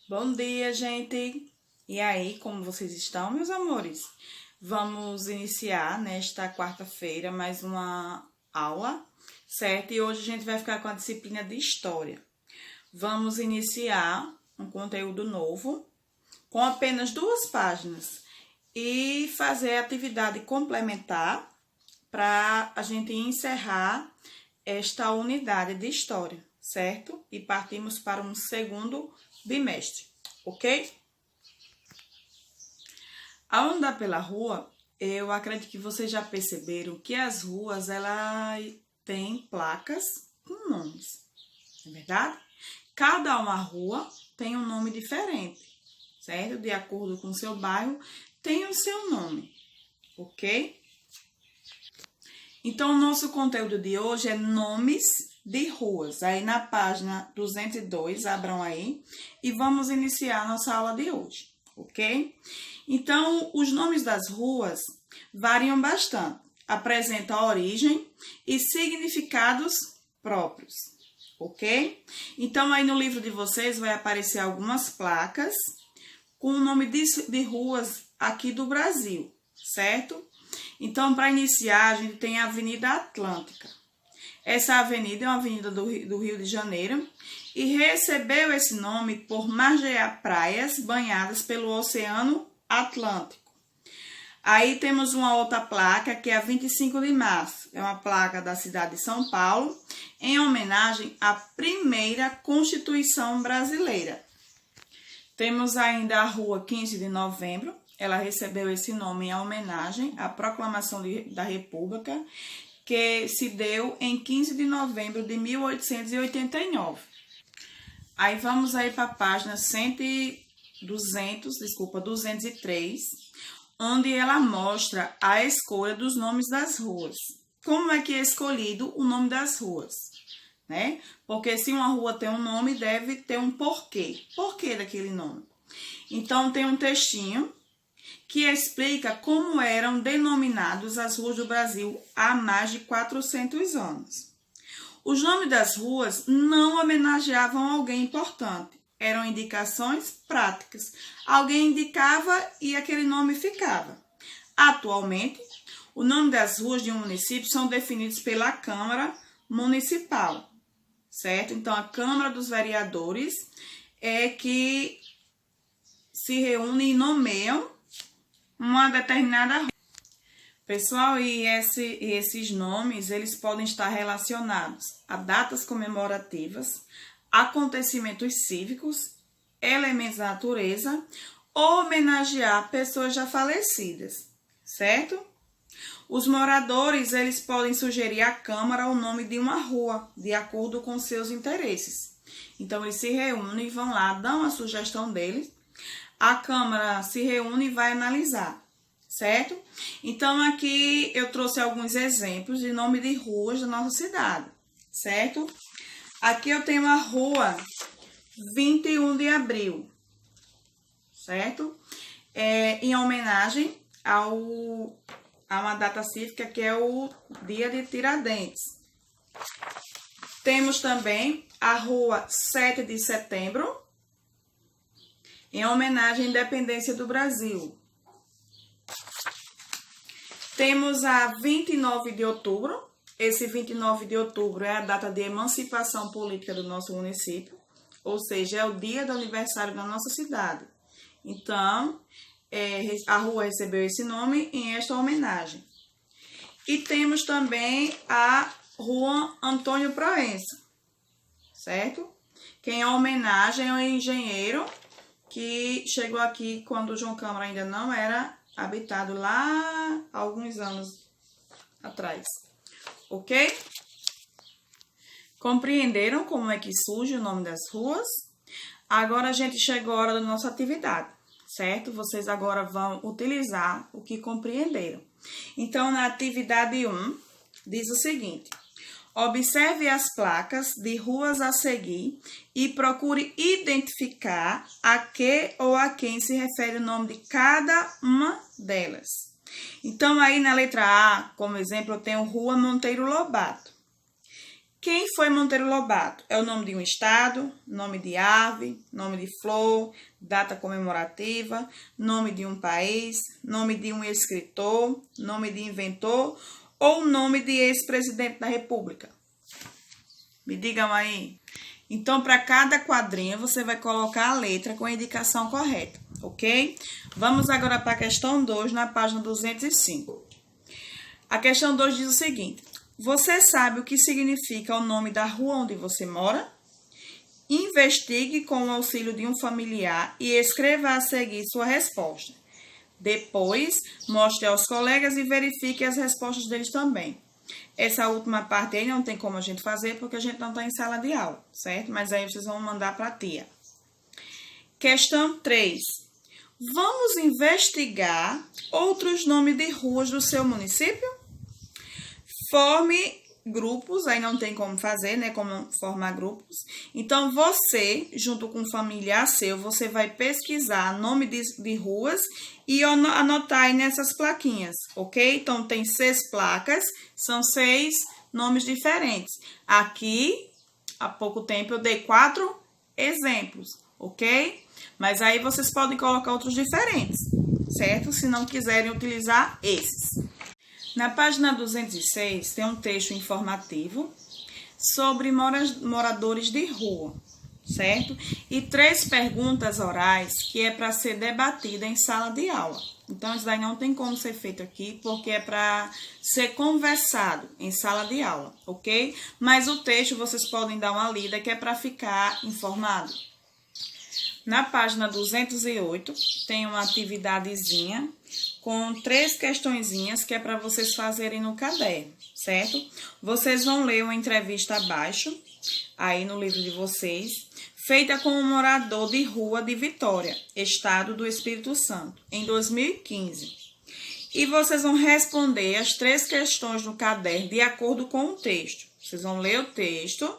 Bom dia, gente! E aí, como vocês estão, meus amores? Vamos iniciar nesta quarta-feira mais uma aula, certo? E hoje a gente vai ficar com a disciplina de História. Vamos iniciar um conteúdo novo com apenas 2 páginas e fazer a atividade complementar para a gente encerrar esta unidade de História, certo? E partimos para um segundo bimestre, ok? Ao andar pela rua, eu acredito que vocês já perceberam que as ruas, elas têm placas com nomes, não é verdade? Cada uma rua tem um nome diferente, certo? De acordo com o seu bairro, tem o seu nome, ok? Então, o nosso conteúdo de hoje é nomes de ruas. Aí na página 202, abram aí e vamos iniciar a nossa aula de hoje, ok? Então, os nomes das ruas variam bastante, apresentam origem e significados próprios, ok? Então, aí no livro de vocês vai aparecer algumas placas com o nome de ruas aqui do Brasil, certo? Então, para iniciar, a gente tem a Avenida Atlântica. Essa avenida é uma avenida do Rio de Janeiro e recebeu esse nome por margear praias banhadas pelo Oceano Atlântico. Aí temos uma outra placa que é a 25 de março. É uma placa da cidade de São Paulo em homenagem à primeira Constituição brasileira. Temos ainda a Rua 15 de Novembro. Ela recebeu esse nome em homenagem à Proclamação da República, que se deu em 15 de novembro de 1889. Aí vamos aí para a página 203, onde ela mostra a escolha dos nomes das ruas. Como é que é escolhido o nome das ruas, né? Porque se uma rua tem um nome, deve ter um porquê. Porquê daquele nome? Então, tem um textinho que explica como eram denominadas as ruas do Brasil há mais de 400 anos. Os nomes das ruas não homenageavam alguém importante, eram indicações práticas. Alguém indicava e aquele nome ficava. Atualmente, o nome das ruas de um município são definidos pela Câmara Municipal, certo? Então, a Câmara dos Vereadores é que se reúne e nomeiam uma determinada rua. Pessoal, e esses nomes, eles podem estar relacionados a datas comemorativas, acontecimentos cívicos, elementos da natureza, ou homenagear pessoas já falecidas, certo? Os moradores, eles podem sugerir à Câmara o nome de uma rua, de acordo com seus interesses. Então, eles se reúnem e vão lá, dão a sugestão deles. A Câmara se reúne e vai analisar, certo? Então, aqui eu trouxe alguns exemplos de nome de ruas da nossa cidade, certo? Aqui eu tenho a rua 21 de abril, certo? Em homenagem a uma data cívica que é o Dia de Tiradentes. Temos também a rua 7 de setembro, em homenagem à independência do Brasil. Temos a 29 de outubro. Esse 29 de outubro é a data de emancipação política do nosso município, ou seja, é o dia do aniversário da nossa cidade. Então, a rua recebeu esse nome em esta homenagem. E temos também a Rua Antônio Proença, certo? Que é em homenagem ao engenheiro que chegou aqui quando o João Câmara ainda não era habitado lá há alguns anos atrás, ok? Compreenderam como é que surge o nome das ruas? Agora a gente chegou à hora da nossa atividade, certo? Vocês agora vão utilizar o que compreenderam. Então, na atividade 1, diz o seguinte: observe as placas de ruas a seguir e procure identificar a que ou a quem se refere o nome de cada uma delas. Então, aí na letra A, como exemplo, eu tenho Rua Monteiro Lobato. Quem foi Monteiro Lobato? É o nome de um estado, nome de ave, nome de flor, data comemorativa, nome de um país, nome de um escritor, nome de inventor ou nome de ex-presidente da República? Me digam aí. Então, para cada quadrinho, você vai colocar a letra com a indicação correta, ok? Vamos agora para a questão 2, na página 205. A questão 2 diz o seguinte: você sabe o que significa o nome da rua onde você mora? Investigue com o auxílio de um familiar e escreva a seguir sua resposta. Depois, mostre aos colegas e verifique as respostas deles também. Essa última parte aí não tem como a gente fazer porque a gente não está em sala de aula, certo? Mas aí vocês vão mandar para a tia. Questão 3. Vamos investigar outros nomes de ruas do seu município? Forme grupos, aí não tem como fazer, né? Como formar grupos. Então, você, junto com um familiar seu, você vai pesquisar nome de ruas e anotar aí nessas plaquinhas, ok? Então, tem 6 placas, são 6 nomes diferentes. Aqui, há pouco tempo, eu dei 4 exemplos, ok? Mas aí vocês podem colocar outros diferentes, certo? Se não quiserem utilizar esses. Na página 206 tem um texto informativo sobre moradores de rua, certo? E 3 perguntas orais que é para ser debatida em sala de aula. Então, isso daí não tem como ser feito aqui, porque é para ser conversado em sala de aula, ok? Mas o texto vocês podem dar uma lida que é para ficar informado. Na página 208 tem uma atividadezinha com 3 questõezinhas que é para vocês fazerem no caderno, certo? Vocês vão ler uma entrevista abaixo, aí no livro de vocês, feita com um morador de rua de Vitória, estado do Espírito Santo, em 2015. E vocês vão responder as 3 questões no caderno de acordo com o texto. Vocês vão ler o texto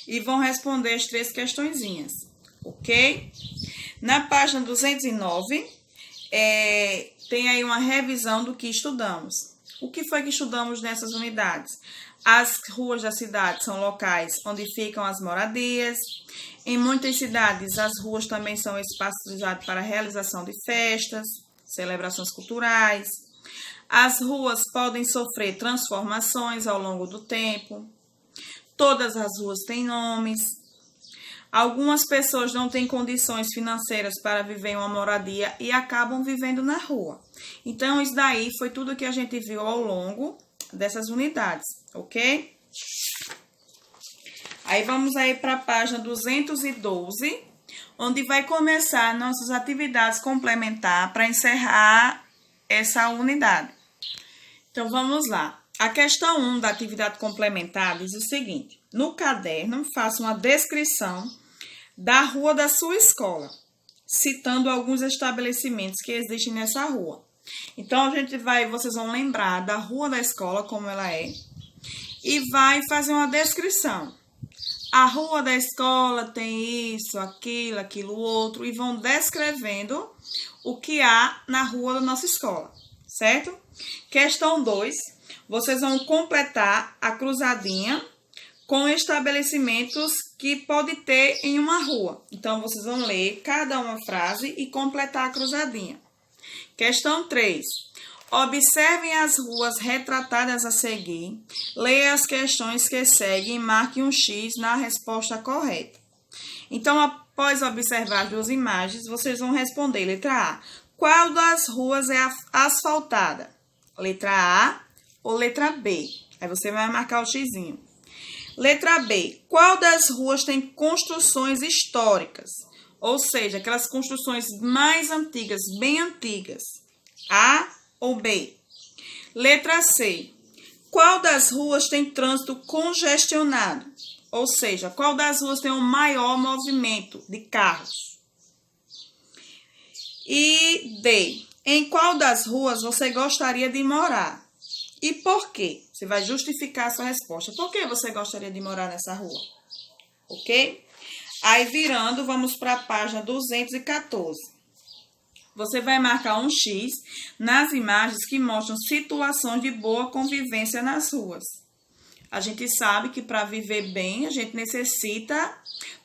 e vão responder as 3 questõezinhas, ok? Na página 209, tem aí uma revisão do que estudamos. O que foi que estudamos nessas unidades? As ruas da cidade são locais onde ficam as moradias. Em muitas cidades, as ruas também são espaços usados para a realização de festas, celebrações culturais. As ruas podem sofrer transformações ao longo do tempo. Todas as ruas têm nomes. Algumas pessoas não têm condições financeiras para viver em uma moradia e acabam vivendo na rua. Então, isso daí foi tudo que a gente viu ao longo dessas unidades, ok? Aí, vamos aí para a página 212, onde vai começar nossas atividades complementares para encerrar essa unidade. Então, vamos lá. A questão 1 da atividade complementar diz o seguinte: no caderno, faça uma descrição da rua da sua escola, citando alguns estabelecimentos que existem nessa rua. Então, vocês vão lembrar da rua da escola, como ela é, e vai fazer uma descrição. A rua da escola tem isso, aquilo, outro, e vão descrevendo o que há na rua da nossa escola, certo? Questão 2, vocês vão completar a cruzadinha com estabelecimentos que pode ter em uma rua. Então, vocês vão ler cada uma frase e completar a cruzadinha. Questão 3. Observem as ruas retratadas a seguir. Leia as questões que seguem e marque um X na resposta correta. Então, após observar as 2 imagens, vocês vão responder. Letra A. Qual das ruas é asfaltada? Letra A ou letra B? Aí você vai marcar o xizinho. Letra B. Qual das ruas tem construções históricas? Ou seja, aquelas construções mais antigas, bem antigas. A ou B? Letra C. Qual das ruas tem trânsito congestionado? Ou seja, qual das ruas tem um maior movimento de carros? E D. Em qual das ruas você gostaria de morar? E por quê? Você vai justificar a sua resposta. Por que você gostaria de morar nessa rua? Ok? Aí, virando, vamos para a página 214. Você vai marcar um X nas imagens que mostram situações de boa convivência nas ruas. A gente sabe que para viver bem, a gente necessita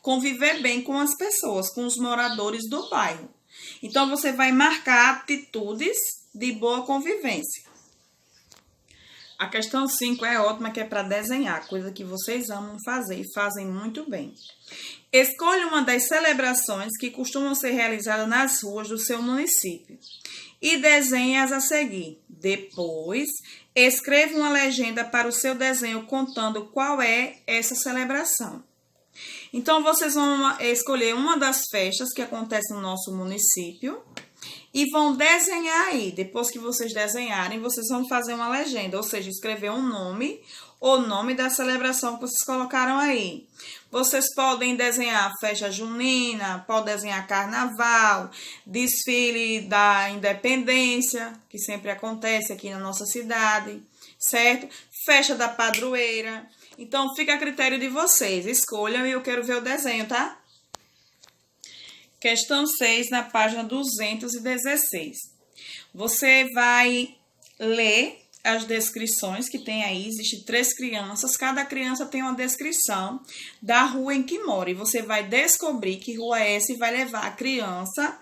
conviver bem com as pessoas, com os moradores do bairro. Então, você vai marcar atitudes de boa convivência. A questão 5 é ótima, que é para desenhar, coisa que vocês amam fazer e fazem muito bem. Escolha uma das celebrações que costumam ser realizadas nas ruas do seu município e desenhe-as a seguir. Depois, escreva uma legenda para o seu desenho contando qual é essa celebração. Então, vocês vão escolher uma das festas que acontece no nosso município e vão desenhar aí. Depois que vocês desenharem, vocês vão fazer uma legenda, ou seja, escrever um nome ou nome da celebração que vocês colocaram aí. Vocês podem desenhar festa junina, podem desenhar carnaval, desfile da independência, que sempre acontece aqui na nossa cidade, certo? Festa da padroeira. Então, fica a critério de vocês. Escolham e eu quero ver o desenho, tá? Questão 6, na página 216. Você vai ler as descrições que tem aí. Existem 3 crianças. Cada criança tem uma descrição da rua em que mora. E você vai descobrir que rua é essa e vai levar a criança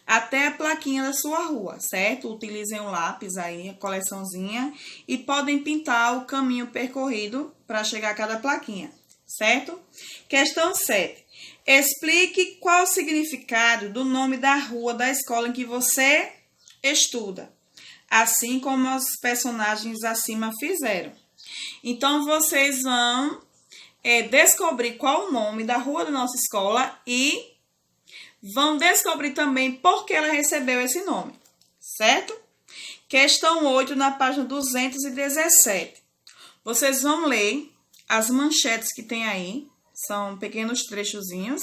até a plaquinha da sua rua, certo? Utilizem o lápis aí, a coleçãozinha, e podem pintar o caminho percorrido para chegar a cada plaquinha, certo? Questão 7. Explique qual o significado do nome da rua da escola em que você estuda, assim como os personagens acima fizeram. Então, vocês vão descobrir qual o nome da rua da nossa escola e vão descobrir também por que ela recebeu esse nome, certo? Questão 8, na página 217. Vocês vão ler as manchetes que tem aí, são pequenos trechozinhos,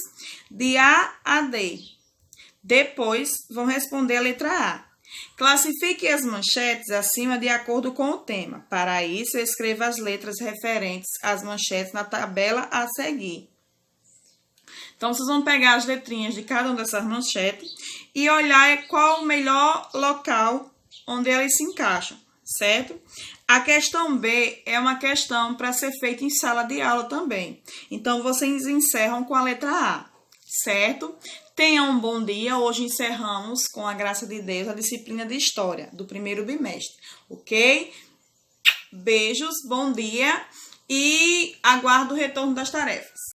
de A a D. Depois, vão responder a letra A. Classifique as manchetes acima de acordo com o tema. Para isso, escreva as letras referentes às manchetes na tabela a seguir. Então, vocês vão pegar as letrinhas de cada uma dessas manchetes e olhar qual o melhor local onde elas se encaixam, certo? A questão B é uma questão para ser feita em sala de aula também. Então, vocês encerram com a letra A, certo? Tenham um bom dia. Hoje encerramos, com a graça de Deus, a disciplina de História do primeiro bimestre, ok? Beijos, bom dia e aguardo o retorno das tarefas.